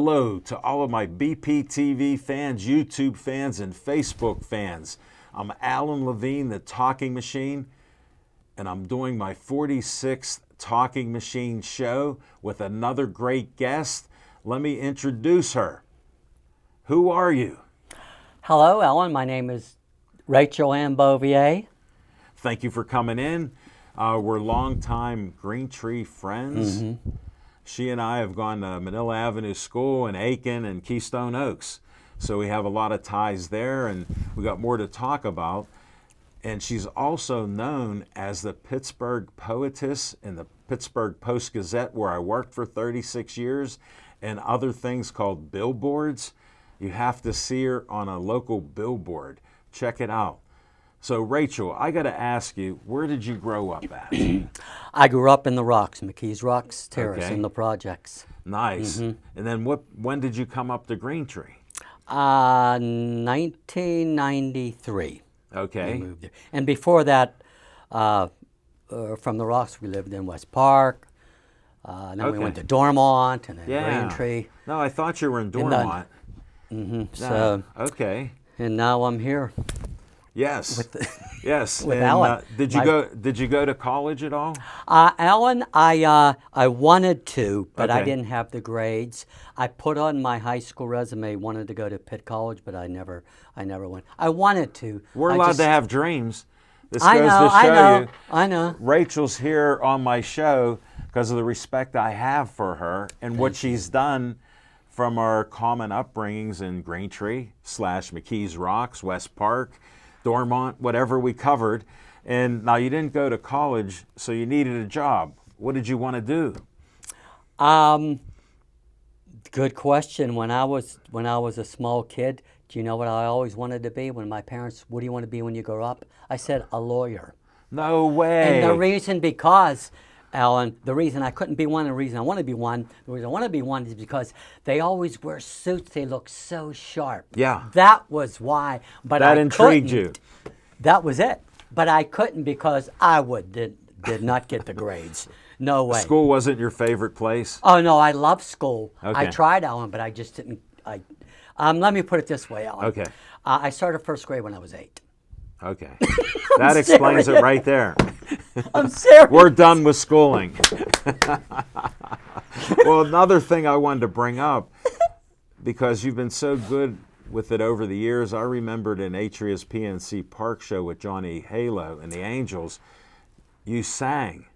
Hello to all of my BPTV fans, YouTube fans, and Facebook fans. I'm Alan Levine, the Talking Machine, and I'm doing my 46th Talking Machine show with another great guest. Let me introduce her. Who are you? Hello, Ellen. My name is Rachel Ann Bouvier. Thank you for coming in. We're longtime Green Tree friends. She and I have gone to Manila Avenue School in Aiken and Keystone Oaks. So we have a lot of ties there, and we got more to talk about. And she's also known as the Pittsburgh Poetess in the Pittsburgh Post-Gazette, where I worked for 36 years, and other things called billboards. You have to see her on a local billboard. Check it out. So, Rachel, I got to ask you, where did you grow up at? I grew up in the Rocks, McKees Rocks Terrace, Okay. in the projects. Nice. And then when did you come up to Green Tree? 1993. Okay. We moved there. And before that, from the Rocks, we lived in West Park. Then we Okay. went to Dormont and then Yeah. Green Tree. No, I thought you were in then- Dormont. So, Okay. and now I'm here. Yes. Yes. with And, Alan. did you go to college at all? Alan, I wanted to, but I Okay. didn't have the grades. I put on my high school resume, wanted to go to Pitt College, but I never went. I wanted to. We're I allowed just- to have dreams. This I goes know, to I show know, you. I know. Rachel's here on my show because of the respect I have for her and what she's done from our common upbringings in Green Tree / McKees Rocks, West Park, Dormont, whatever we covered. And now you didn't go to college, so you needed a job. What did you want to do? Good question. When I was a small kid, do you know what I always wanted to be? When my parents, what do you want to be when you grow up? I said a lawyer. No way. And the reason because, Alan, the reason I couldn't be one, the reason I want to be one, the reason I want to be one is because they always wear suits. They look so sharp. Yeah. That was why. But That I intrigued couldn't. you. That was it. But I couldn't because I did not get the grades. No way. School wasn't your favorite place? Oh no, I love school. Okay. I tried, Alan, but I just didn't. Let me put it this way, Alan. Okay. I started first grade when I was 8. Okay. That explains it serious. right there. I'm serious. We're done with schooling. Well, another thing I wanted to bring up, because you've been so good with it over the years, I remembered in Atria's PNC Park show with Johnny Halo and the Angels, you sang.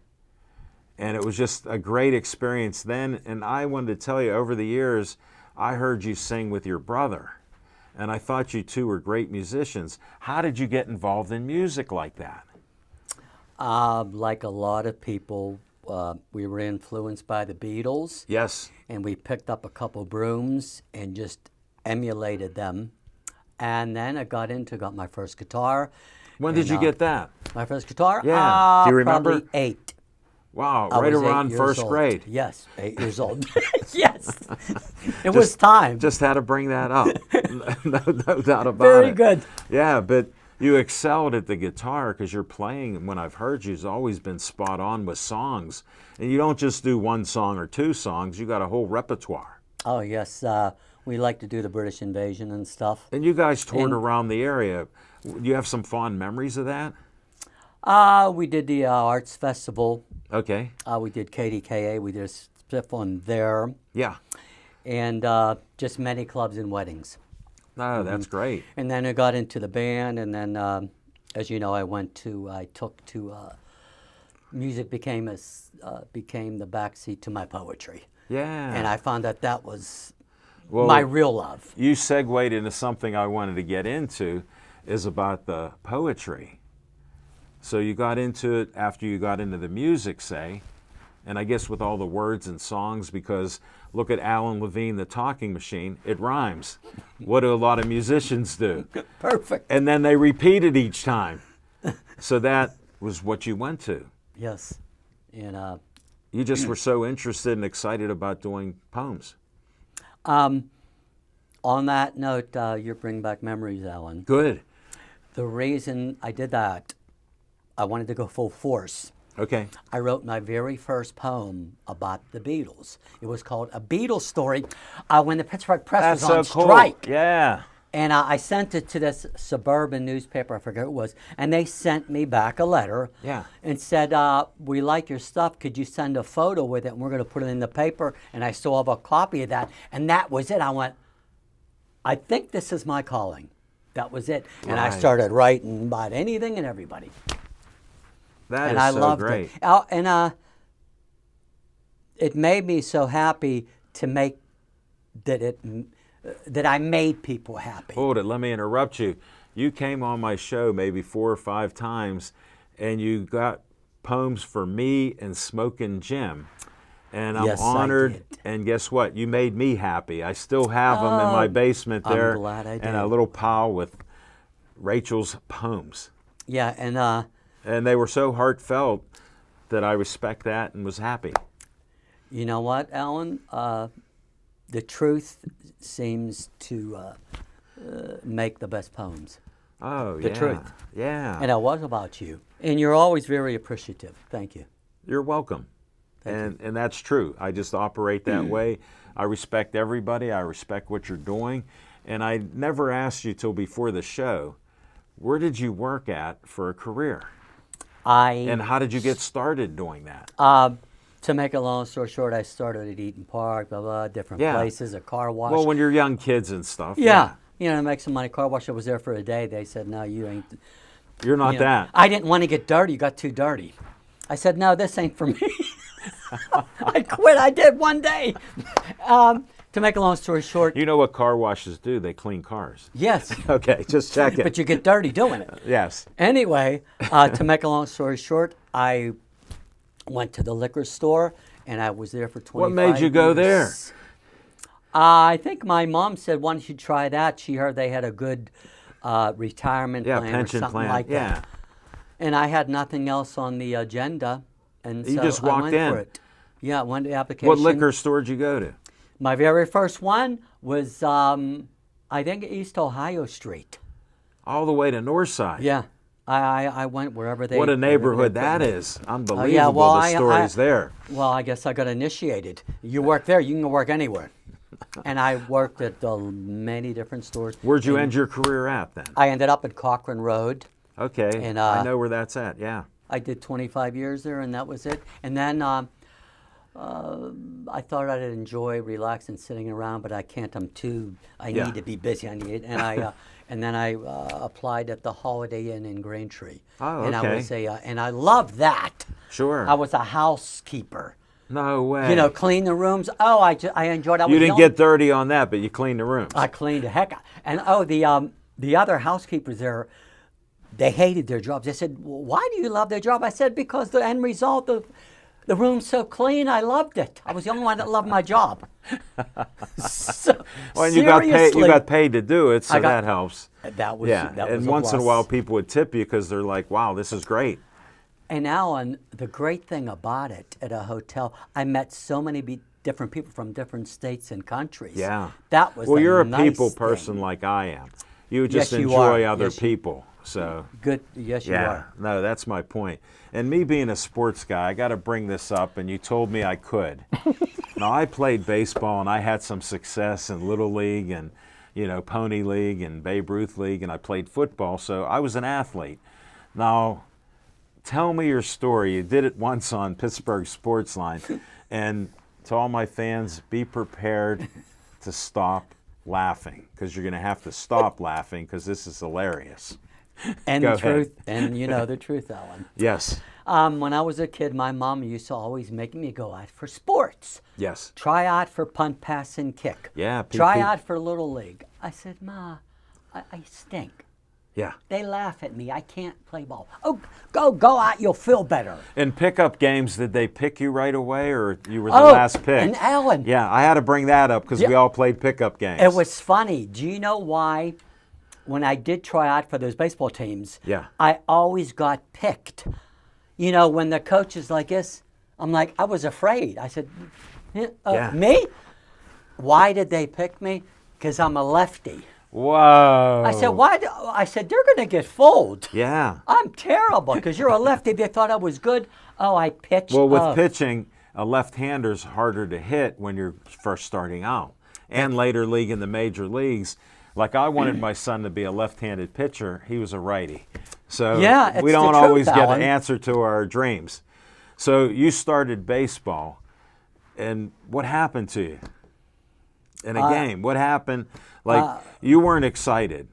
And it was just a great experience then. And I wanted to tell you, over the years, I heard you sing with your brother. And I thought you two were great musicians. How did you get involved in music like that? Like a lot of people, we were influenced by the Beatles, Yes. and we picked up a couple brooms and just emulated them. And then I got my first guitar. When did And, you get that? My first guitar? Yeah. Do you remember? Probably 8. Wow, I right was 8 around years first old. grade. Yes, 8 years old. Yes. It was time. Just had to bring that up. No doubt about Very it. good. Yeah, but you excelled at the guitar because your playing, when I've heard you, has always been spot on with songs. And you don't just do one song or two songs, you got a whole repertoire. Oh, yes. We like to do the British invasion and stuff. And you guys toured And- around the area. Do you have some fond memories of that? We did the Arts Festival. Okay. We did KDKA. We did a spiff on there. Yeah. And just many clubs and weddings. No, that's great. And then I got into the band. And then, as you know, music became the backseat to my poetry. Yeah. And I found that was Well, my real love. You segued into something I wanted to get into, is about the poetry. So you got into it after you got into the music, say, and I guess with all the words and songs, because look at Alan Levine, the Talking Machine, it rhymes. What do a lot of musicians do? Perfect. And then they repeat it each time. So that was what you went to. Yes. And You just were so interested and excited about doing poems. on that note, you're bringing back memories, Alan. Good. The reason I did that, I wanted to go full force. Okay. I wrote my very first poem about the Beatles. It was called A Beatles Story when the Pittsburgh Press That's was on so cool. strike. Yeah. And I sent it to this suburban newspaper, I forget who it was, and they sent me back a letter Yeah. and said, we like your stuff. Could you send a photo with it? And we're going to put it in the paper. And I still have a copy of that. And that was it. I went, I think this is my calling. That was it. And I Right. started writing about anything and everybody. That And is I so loved great. it. And it made me so happy to make that I made people happy. Hold it. Let me interrupt you. You came on my show maybe 4 or 5 times, and you got poems for me and Smokin' Jim. And I'm Yes, I honored. did. And guess what? You made me happy. I still have them in my basement I'm there. glad I And did. a little pile with Rachel's poems. Yeah, and And they were so heartfelt that I respect that and was happy. you know what, Alan? The truth seems to make the best poems. Oh, The yeah. truth. Yeah. And it was about you. And you're always very appreciative. Thank you. You're welcome. And that's true. I just operate that way. I respect everybody. I respect what you're doing. And I never asked you till before the show, where did you work at for a career? And how did you get started doing that? To make a long story short, I started at Eaton Park, blah, blah, different Yeah. places, a car wash. Well, when you're young kids and stuff. yeah. You know, to make some money. Car wash, I was there for a day. They said, no, you ain't. You're not You know, that. I didn't want to get dirty. You got too dirty. I said, no, this ain't for me. I quit. I did one day. To make a long story short, You know what car washes do? They clean cars. yes, Okay, just check it. but you get dirty doing it. Yes. Anyway, to make a long story short, I went to the liquor store and I was there for 25 What made you go there? years. I think my mom said, why don't you try that? She heard they had a good retirement Yeah, plan pension or something plan. like Yeah. that. And I had nothing else on the agenda. And You so just I walked went in. for it. Yeah, I went to the application. What liquor store did you go to? My very first one was, I think, East Ohio Street. All the way to Northside. Yeah. I went wherever they. What a wherever they neighborhood put that me. is. Unbelievable, well, the I- stories there. Well, I guess I got initiated. You work there, you can work anywhere. And I worked at many different stores. Where'd you And end your career at then? I ended up at Cochrane Road. Okay, And, I know where that's at, yeah. I did 25 years there, and that was it. And then I thought I'd enjoy relaxing, sitting around, but I can't. I Yeah. need to be busy. I need, and I, and then I applied at the Holiday Inn in Braintree. Oh, And I okay. was and I loved that. Sure. I was a housekeeper. No way. You know, clean the rooms. Oh, I enjoyed. I was you didn't young. get dirty on that, but you cleaned the rooms. I cleaned the heck out. And the other housekeepers there, they hated their jobs. They said, well, "Why do you love their job?" I said, "Because the end result, the room's so clean. I loved it. I was the only one that loved my job." So, well, and you got paid. You seriously, got paid to do it, so I got- that helps. That was Yeah, that and was a once in a plus. while, people would tip you because they're like, "Wow, this is great." And Alan, the great thing about it at a hotel, I met so many different people from different states and countries. Yeah. That was Well, the you're a nice people thing. person like I am. You just Yes, you enjoy are. other Yes, you- people. So Good. Yes, you yeah, are. no, that's my point. And me being a sports guy, I got to bring this up. And you told me I could. Now I played baseball and I had some success in Little League and Pony League and Babe Ruth League, and I played football, so I was an athlete. Now, tell me your story. You did it once on Pittsburgh Sportsline, and to all my fans, be prepared to stop laughing because you're going to have to stop laughing because this is hilarious. And Go the ahead. truth, and you know the truth, Alan. Yes, When I was a kid, my mom used to always make me go out for sports. yes. Try out for punt, pass, and kick. Yeah, Try people- out for Little League. I said, Ma, I stink. Yeah. They laugh at me. I can't play ball. Oh, go out. You'll feel better. In pickup games, did they pick you right away, or you were the Oh, last pick? and Alan. Yeah, I had to bring that up because we all played pickup games. It was funny. Do you know why? When I did try out for those baseball teams, Yeah. I always got picked. You know, when the coach is like this, I'm like, I was afraid. I said, Yeah. me? Why did they pick me? Because I'm a lefty. Whoa. I said, why? I said, they're going to get fooled. Yeah. I'm terrible because you're a lefty. They thought I was good. Oh, I pitched. Well, with oh. pitching, a left-hander's harder to hit when you're first starting out. And later league in the major leagues. Like I wanted my son to be a left-handed pitcher. He was a righty. So Yeah, it's we the don't truth, always get Alan. an answer to our dreams. So you started baseball. And what happened to you in a game? What happened? Like you weren't excited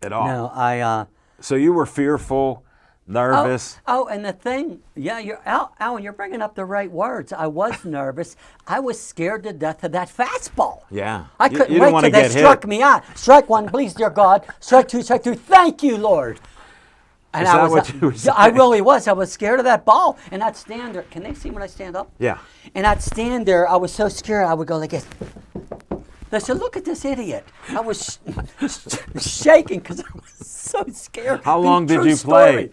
at all. No, So you were fearful, nervous. Oh, and the thing, yeah, Alan, you're bringing up the right words. I was nervous. I was scared to death of that fastball. Yeah. I You couldn't didn't wait wanna till they get hit. struck me out. Strike one, please, dear God. Strike two, strike three. Thank you, Lord. And Is that what you were I saying? really was. I was scared of that ball. And I'd stand there. Can they see when I stand up? Yeah. And I'd stand there. I was so scared. I would go like this. They said, look at this idiot. I was shaking because I was so scared. How The long did true you play? story.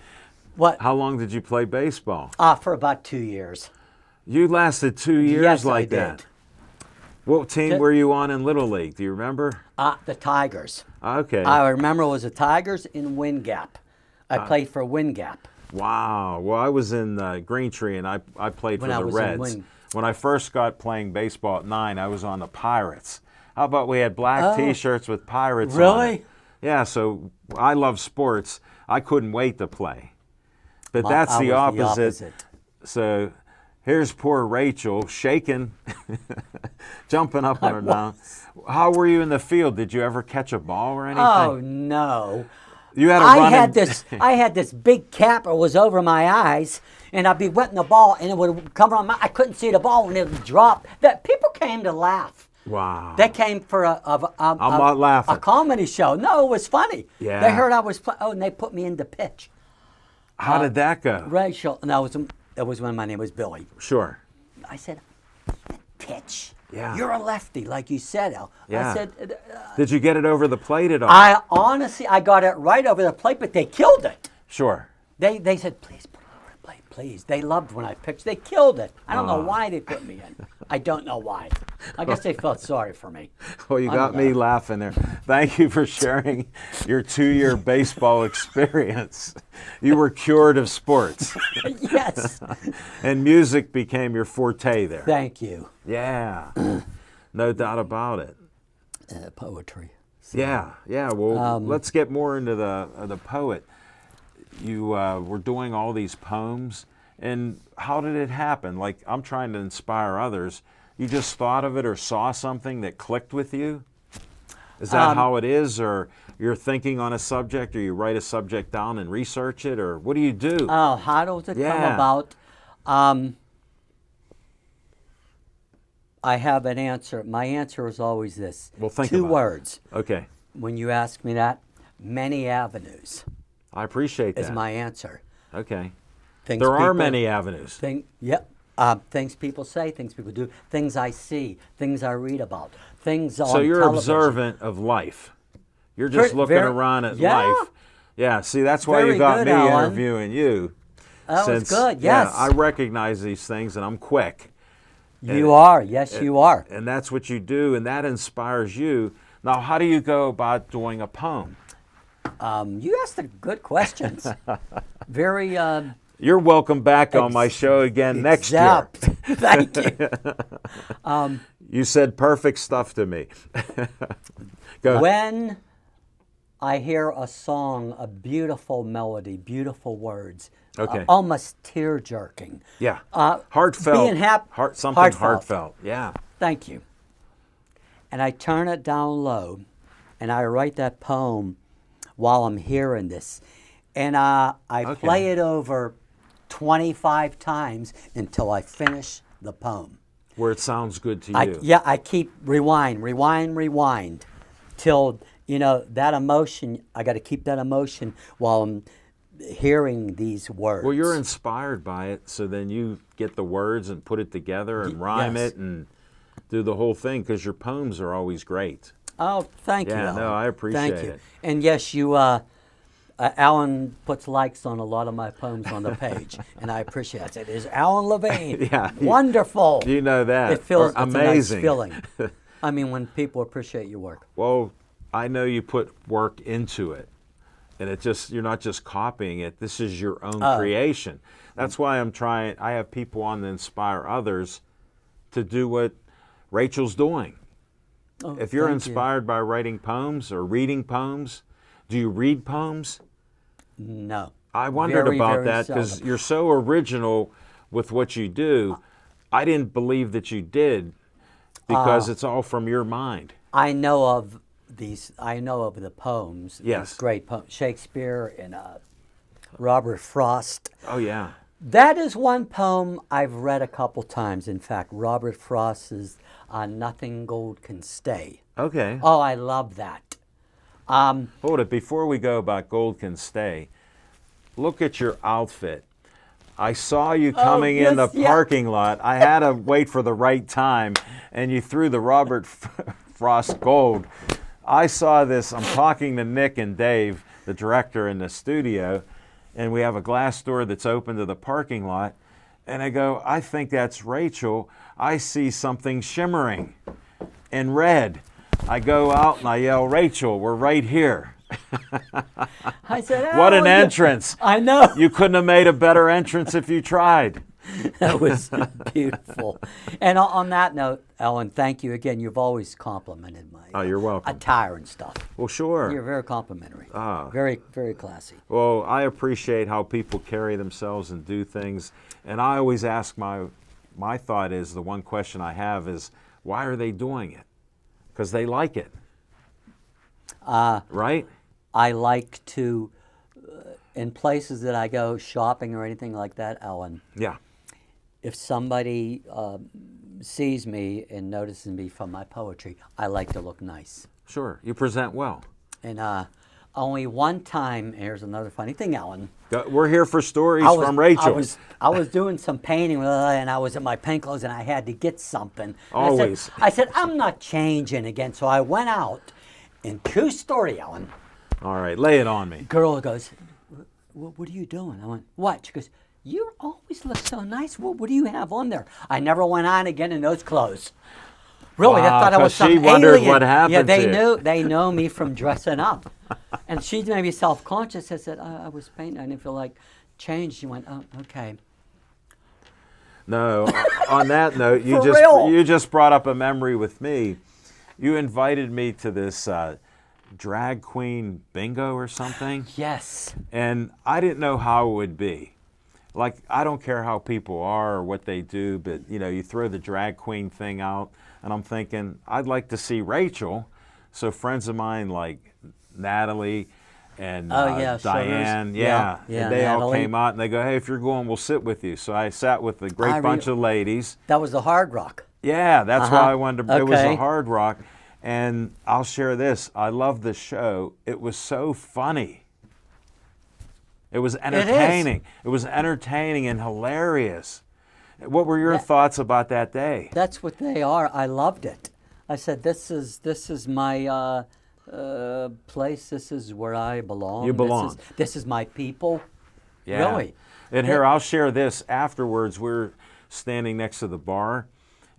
What? How long did you play baseball? For about 2 years. You lasted 2 years Yes, like I that. did. What team Ju- were you on in Little League? Do you remember? The Tigers. Okay. I remember it was the Tigers in Wind Gap. I played for Wind Gap. Wow. Well, I was in Green Tree, and I played for When I the was in Reds. Wing- When I first got playing baseball at 9, I was on the Pirates. How about we had black Oh. T-shirts with Pirates on Really? it? Yeah, so I love sports. I couldn't wait to play. But that's I the was opposite. So here's poor Rachel shaking, jumping up and down. How were you in the field? Did you ever catch a ball or anything? Oh no! You had a I run had in- this. I had this big cap that was over my eyes, and I'd be wetting the ball, and it would come around. I couldn't see the ball, and it would drop. That people came to laugh. Wow. They came for I'm not laughing. a comedy show. No, it was funny. Yeah. They heard I was and they put me into pitch. How did that go? Rachel, and that was when my name was Billy. Sure. I said, pitch. Yeah. You're a lefty, like you said, Al. Yeah. I said, Did you get it over the plate at all? I honestly, I got it right over the plate, but they killed it. Sure. They said, please put it over the plate, please. They loved when I pitched. They killed it. I don't know why they put me in. I don't know why. I guess they felt sorry for me. Well, you I got don't me know. laughing there. Thank you for sharing your 2-year baseball experience. You were cured of sports, Yes. and music became your forte there. Thank you. Yeah, no doubt about it. Poetry. Yeah, yeah. Well, let's get more into the poet. You were doing all these poems, and how did it happen? Like, I'm trying to inspire others. You just thought of it or saw something that clicked with you? Is that how it is? Or you're thinking on a subject, or you write a subject down and research it, or what do you do? Oh, how does it come Yeah. about? I have an answer. My answer is always this. Well, think Two about it. words. Okay, When you ask me that, many avenues I appreciate is that. my answer. Okay. Things There are people- many avenues. Yep. Things people say, things people do, things I see, things I read about, things on So you're television. observant of life. You're just Very- looking very- around at yeah. life. Yeah, see, that's why Very you got good, me Alan. interviewing you. That was good, yes. Yeah, I recognize these things and I'm quick. You are, yes, you are. And that's what you do, and that inspires you. Now, how do you go about doing a poem? You asked the good questions. Very You're welcome back on my show again next year. exact. Thank you. You said perfect stuff to me. Go ahead. When I hear a song, a beautiful melody, beautiful words, Okay. almost tear jerking. Yeah. Uh, Heartfelt. being Something heartfelt. heartfelt. Yeah. Thank you. And I turn it down low, and I write that poem while I'm hearing this, and I play it over 25 times until I finish the poem. Where it sounds good to you. I keep rewind till that emotion. I got to keep that emotion while I'm hearing these words. Well, you're inspired by it, so then you get the words and put it together and rhyme yes. it and do the whole thing, because your poems are always great. Oh, thank you. Yeah, Alan. no, I appreciate Thank you. it. And yes, you, Alan puts likes on a lot of my poems on the page, and I appreciate it. It is Alan Levine. Yeah, Wonderful. You know that. It feels Or it's amazing. a nice feeling. I mean, when people appreciate your work. Well, I know you put work into it, and you're not just copying it. This is your own creation. That's why I have people on to inspire others to do what Rachel's doing. Oh, If you're thank you. inspired by writing poems or reading poems, do you read poems? No. I wondered Very, about very that because seldom. you're so original with what you do. I didn't believe that you did because it's all from your mind. I know of the poems. Yes. These great poems. Shakespeare and Robert Frost. Oh, yeah. That is one poem I've read a couple times. In fact, Robert Frost's Nothing Gold Can Stay. Okay. Oh, I love that. Hold it. Before we go about Gold Can Stay, look at your outfit. I saw you coming in the yes, yeah. parking lot. I had to wait for the right time, and you threw the Robert Frost Gold. I saw this. I'm talking to Nick and Dave, the director, in the studio, and we have a glass door that's open to the parking lot. And I go, I think that's Rachel. I see something shimmering in red. I go out and I yell, Rachel, we're right here. I said, What an "Oh, entrance. I know. You couldn't have made a better entrance if you tried. That was beautiful. And on that note, Ellen, thank you again. You've always complimented my Oh, you're welcome. attire and stuff. Well, sure. You're very complimentary. Ah. Very, very classy. Well, I appreciate how people carry themselves and do things. And I always ask my thought is, the one question I have is, why are they doing it? Because they like it. Right? I like to, in places that I go shopping or anything like that, Ellen, Yeah. if somebody sees me and notices me from my poetry, I like to look nice. Sure. You present well. And only one time, here's another funny thing, Ellen. We're here for stories I was, from Rachel. I was doing some painting and I was in my paint clothes and I had to get something. And Always. I said, I'm not changing again. So I went out, and true story, Ellen. All right. Lay it on me. Girl goes, what are you doing? I went, what? She goes, you always look so nice. What do you have on there? I never went on again in those clothes. Really, they Wow, thought I was 'cause she some wondered alien. what happened Yeah, to you. they know me from dressing up. And she made me self-conscious. I said, I was painting. I didn't feel like change. She went, oh, okay. No. On that note, For real. you just brought up a memory with me. You invited me to this drag queen bingo or something. Yes. And I didn't know how it would be. Like, I don't care how people are or what they do, but, you throw the drag queen thing out, and I'm thinking, I'd like to see Rachel. So friends of mine like Natalie and Diane, Yeah, and they all Natalie. came out, and they go, hey, if you're going, we'll sit with you. So I sat with a great bunch of ladies. That was the Hard Rock. Yeah, that's why I wanted to. It was a Okay. Hard Rock. And I'll share this. I love the show. It was so funny. It was entertaining. It was entertaining and hilarious. What were your thoughts about that day? That's what they are. I loved it. I said, this is my place. This is where I belong. You belong. This is my people. Yeah. Really. And here, I'll share this. Afterwards, we're standing next to the bar,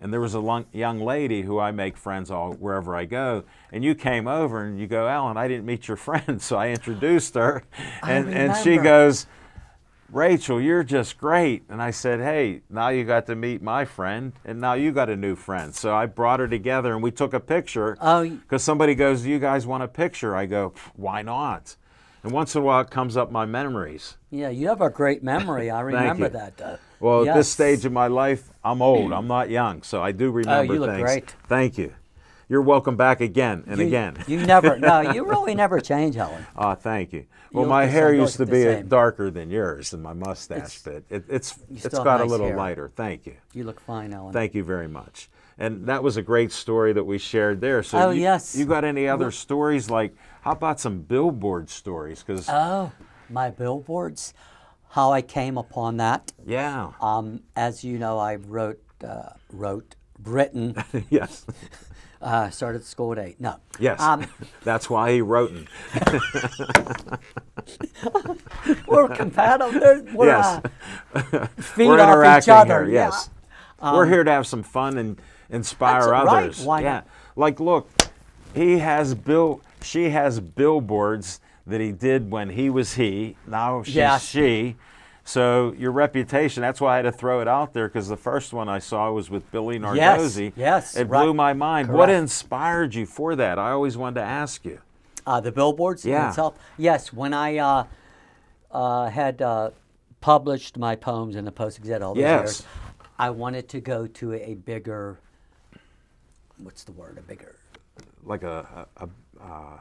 and there was a young lady who I make friends wherever I go. And you came over and you go, Alan, I didn't meet your friend. So I introduced her. And she remember. goes, Rachel, you're just great. And I said, hey, now you got to meet my friend, and now you got a new friend. So I brought her together, and we took a picture. Oh. Because somebody goes, do you guys want a picture? I go, why not? And once in a while, it comes up my memories. Yeah, you have a great memory. I remember you. that. Well, at this Yes. stage of my life, I'm old. I'm not young, so I do remember you look things. great. Thank you. You're welcome back again and again. You never. No, you really never change, Helen. Thank you. Well, look my the hair same- used to look the be same. darker than yours and my mustache, but it's still got have a little nice hair. lighter. Thank you. You look fine, Ellen. Thank you very much. And that was a great story that we shared there. So Oh, yes. You got any other stories? Like, how about some billboard stories? Because Oh, my billboards. How I came upon that. yeah, As you know, I written, yes, started school at 8. No. yes. That's why he wrote it. We're compatible. We're, Yes. feed We're off each interacting other. here. Yes, we're here to have some fun and inspire That's right. others. Why yeah, not? like look, he has built. she has billboards that he did when he was he. Now she's Yes. she. So your reputation, that's why I had to throw it out there, because the first one I saw was with Billy Nardozzi. yes, It right. blew my mind. What Correct. inspired you for that? I always wanted to ask you. The billboards Yeah. itself? Yes, when I had published my poems in the Post-Gazette all these Yes. years, I wanted to go to a bigger, what's the word, a bigger, Like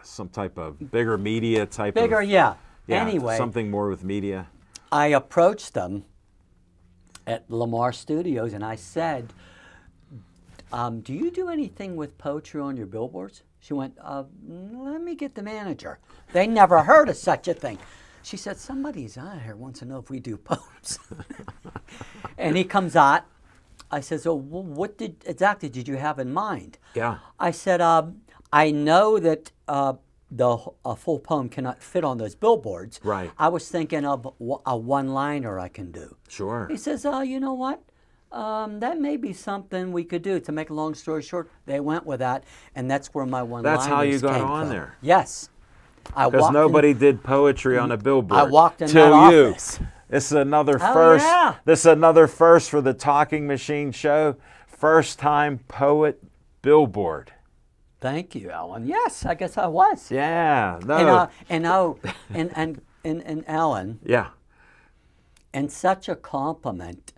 some type of bigger media type bigger, of... yeah. Yeah, Anyway, something more with media. I approached them at Lamar Studios and I said, do you do anything with poetry on your billboards? She went, let me get the manager. They never heard of such a thing. She said, somebody's out here wants to know if we do poems. And he comes out. I said, so what exactly did you have in mind? Yeah. I said, I know that a full poem cannot fit on those billboards. Right. I was thinking of a one-liner I can do. Sure. He says, you know what? That may be something we could do. To make a long story short, they went with that, and that's where my one-liners That's how you got came on from. there. Yes. Because nobody did poetry on a billboard. I walked in till that you. office. This is another Oh, first. yeah. This is another first for the Talking Machine Show. First time poet billboard. Thank you, Alan. Yes, I guess I was. Yeah. No. And Alan, Yeah. and such a compliment.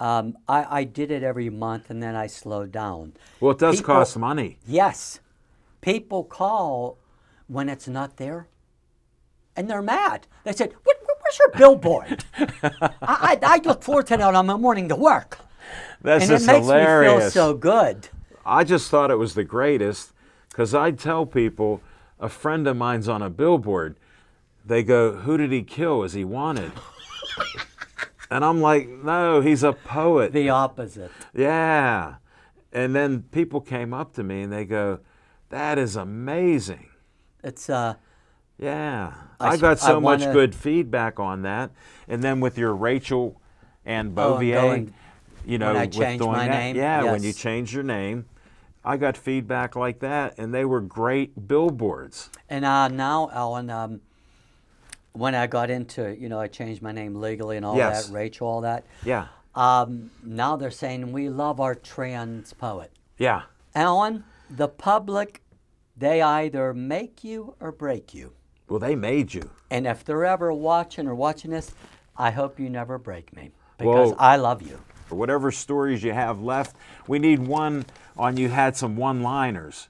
I did it every month, and then I slowed down. Well, it does People- cost money. Yes. People call when it's not there, and they're mad. They said, where's your billboard? I look forward to that on my morning to work. That's And it just makes me hilarious. feel so good. I just thought it was the greatest, because I'd tell people, a friend of mine's on a billboard. They go, who did he kill? Is he wanted? And I'm like, no, he's a poet. The opposite. Yeah. And then people came up to me and they go, that is amazing. It's Yeah. I I got so much wanna- good feedback on that. And then with your Rachel and Bouvier, going- you know, when I with changed doing my that. name? Yeah, when you Yes. changed your name. I got feedback like that, and they were great billboards. and now, Alan, when I got into, I changed my name legally and all Yes. that, Rachel, all that. Yeah. Now they're saying we love our trans poet. Yeah. Alan, the public, they either make you or break you. Well, they made you. And if they're ever watching this, I hope you never break me because Well- I love you. For whatever stories you have left, we need one on you had some one-liners.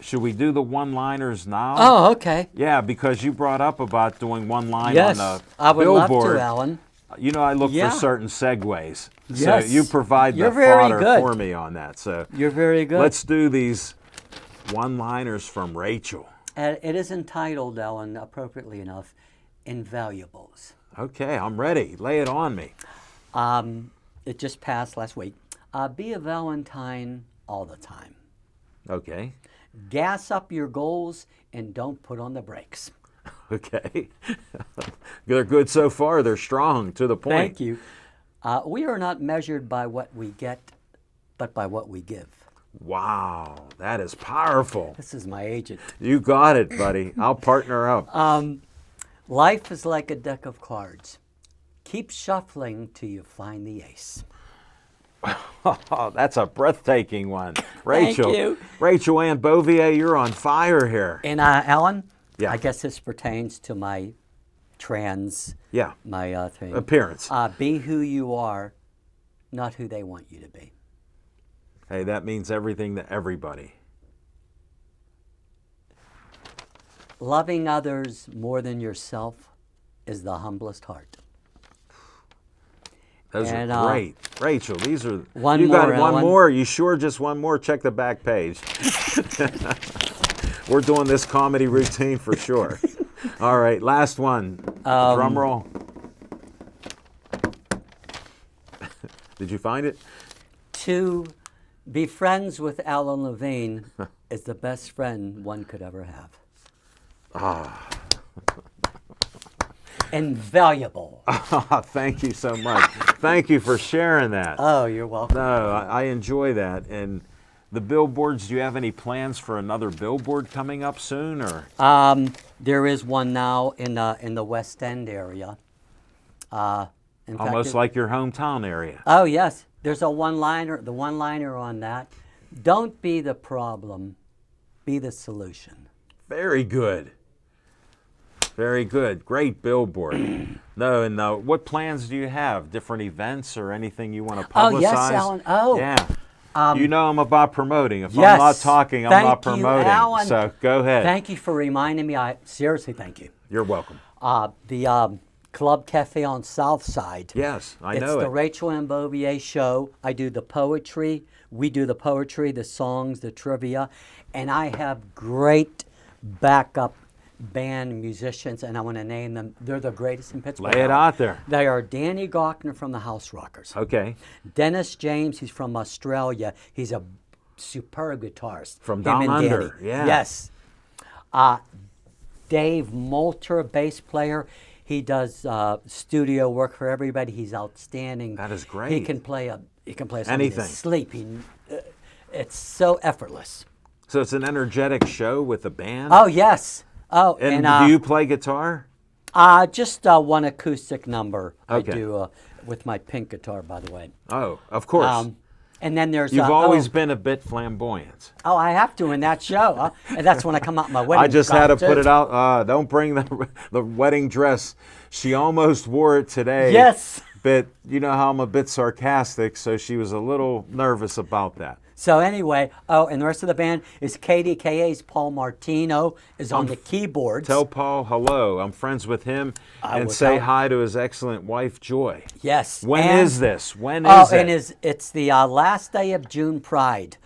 Should we do the one-liners now? Oh, okay. Yeah, because you brought up about doing one line Yes, on the I would billboard. love to, Alan. You know, I look Yeah. for certain segues. Yes. So you provide You're the very fodder good. for me on that. So You're very good. let's do these one-liners from Rachel. It is entitled, Alan, appropriately enough, Invaluables. Okay, I'm ready. Lay it on me. It just passed last week. Be a Valentine all the time. Okay. Gas up your goals and don't put on the brakes. Okay. They're good so far. They're strong, to the point. Thank you. We are not measured by what we get, but by what we give. Wow, that is powerful. This is my agent. You got it, buddy. I'll partner up. Life is like a deck of cards. Keep shuffling till you find the ace. Oh, that's a breathtaking one. Rachel. you. Rachel Ann Bouvier, you're on fire here. And Alan, Yeah. I guess this pertains to my trans, Yeah. my thing. Appearance. Be who you are, not who they want you to be. Hey, that means everything to everybody. Loving others more than yourself is the humblest heart. Those And, are great. Rachel, these are... one you got more, one Ellen. more? You sure just one more? Check the back page. We're doing this comedy routine for sure. All right, last one. Drum roll. Did you find it? To be friends with Alan Levine is the best friend one could ever have. Invaluable. Thank you so much. Thank you for sharing that. Oh, you're welcome. No, I enjoy that. And The billboards, do you have any plans for another billboard coming up soon, or? There is one now in the West End area. In fact, Almost like your hometown area. oh yes, there's a one-liner. The one-liner on that: "Don't be the problem, be the solution." Very good. Very good. Great billboard. No, and what plans do you have? Different events or anything you want to publicize? Oh yes, Alan. Oh, Yeah. You know I'm about promoting. If yes. I'm not talking, I'm Thank not you, promoting. Alan. So go ahead. Thank you for reminding me. I seriously thank you. You're welcome. The Club Cafe on South Side. Yes, I It's know the it. Rachel and Bouvier show. I do the poetry. We do the poetry, the songs, the trivia, and I have great backup band musicians, and I want to name them. They're the greatest in Pittsburgh. Lay it out there. They are Danny Gawkner from the House Rockers. Okay. Dennis James, he's from Australia. He's a superb guitarist. From Him Down and Under, Danny. yeah. Yes. Dave Moulter, bass player. He does studio work for everybody. He's outstanding. That is He great. can play a song in Anything. his sleep. It's so effortless. So it's an energetic show with a band? Oh yes. Oh, And and do you play guitar? just one acoustic number Okay. I do with my pink guitar, by the way. Oh, of course. And then there's You've always been a bit flamboyant. Oh, I have to in that show. And that's when I come out in my wedding. I just had to gown, put too. it out. Don't bring the wedding dress. She almost wore it today. Yes. But you know how I'm a bit sarcastic, so she was a little nervous about that. So anyway, and the rest of the band is KDKA's Paul Martino is on the keyboards. Tell Paul hello. I'm friends with him. I And will say tell- hi to his excellent wife, Joy. Yes. When is this? When Oh, is it? and it's the last day of June Pride,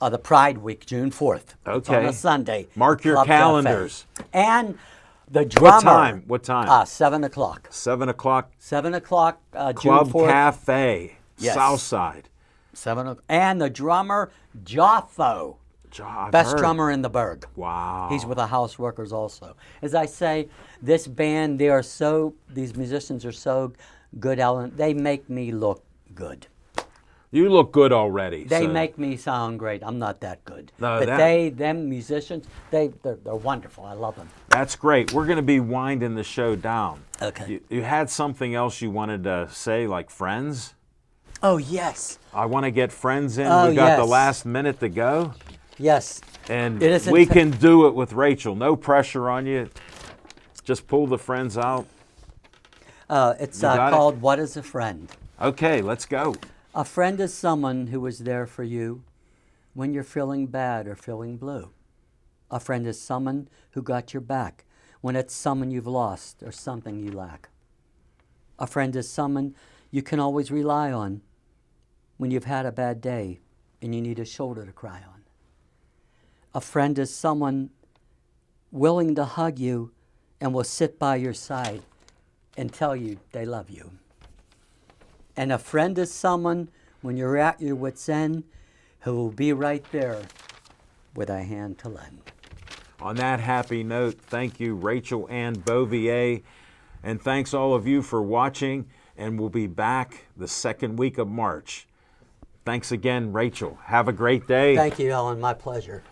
the Pride Week, June 4th. It's on Okay. a Sunday. Mark your Club Cafe. calendars. And the drummer. What time? What time? 7 o'clock. 7 o'clock, 7 o'clock, June Club 4th. Cafe, Yes. Southside. 7 o'clock. And the drummer, Joffo. I've Best heard. drummer in the Berg. Wow. He's with the House Workers also. As I say, this band, these musicians are so good, Ellen. They make me look good. You look good already. They so- make me sound great. I'm not that good. No, but that- them musicians, they're wonderful. I love them. That's great. We're going to be winding the show down. Okay. You had something else you wanted to say, like friends? Oh, yes. I want to get friends in. Oh, We got the yes. last minute to go. Yes. And It isn't we t- can do it with Rachel. No pressure on you. Just pull the friends out. It's got it? called What is a Friend? Okay, let's go. A friend is someone who is there for you when you're feeling bad or feeling blue. A friend is someone who got your back when it's someone you've lost or something you lack. A friend is someone you can always rely on when you've had a bad day and you need a shoulder to cry on. A friend is someone willing to hug you and will sit by your side and tell you they love you. And a friend is someone, when you're at your wit's end, who will be right there with a hand to lend. On that happy note, thank you, Rachel Ann Bouvier. And thanks all of you for watching. And we'll be back the second week of March. Thanks again, Rachel. Have a great day. Thank you, Ellen. My pleasure.